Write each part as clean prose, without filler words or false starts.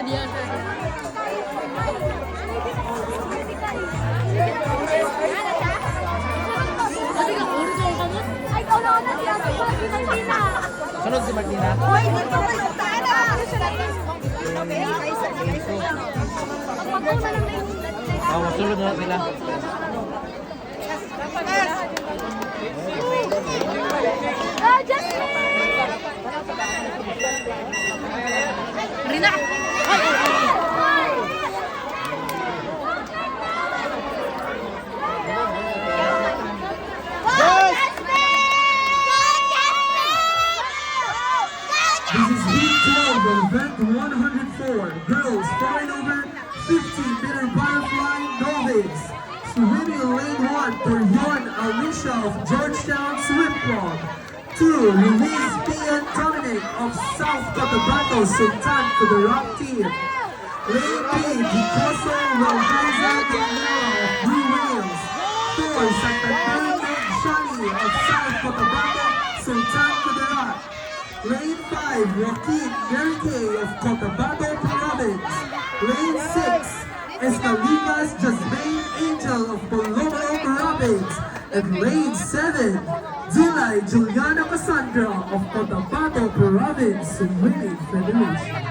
Sunod si Martina. Hoy, dito ka yung tara! Masulod na sila. Rina! This is week 12 of event 104, girls flying over 50-meter butterfly novice. Swimming in lane 1 for Yon Alicia of Georgetown Swim Club. 2, Luis Pian Dominic of South Cotabato Sultan for the Rock Team. Lane B, Picasso Valdeza de Mera of Blue Wales. 4, Santa Cruz Shani of South Cotabato Sultan for the Rock. Lane 5, Joaquin Yerke of Cotabato Province. Lane 6, Escalivas Jasmine Angel of Bolomo Province. And lane 7, Zulay Juliana Cassandra of Cotabato Province Swimming Federation.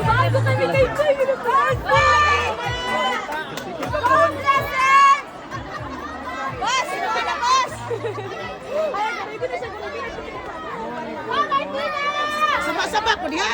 Bago kami kay Boy! Boss! Sino ka na, boss? Ay, sabi ko na siya. Sama-sama ko niya!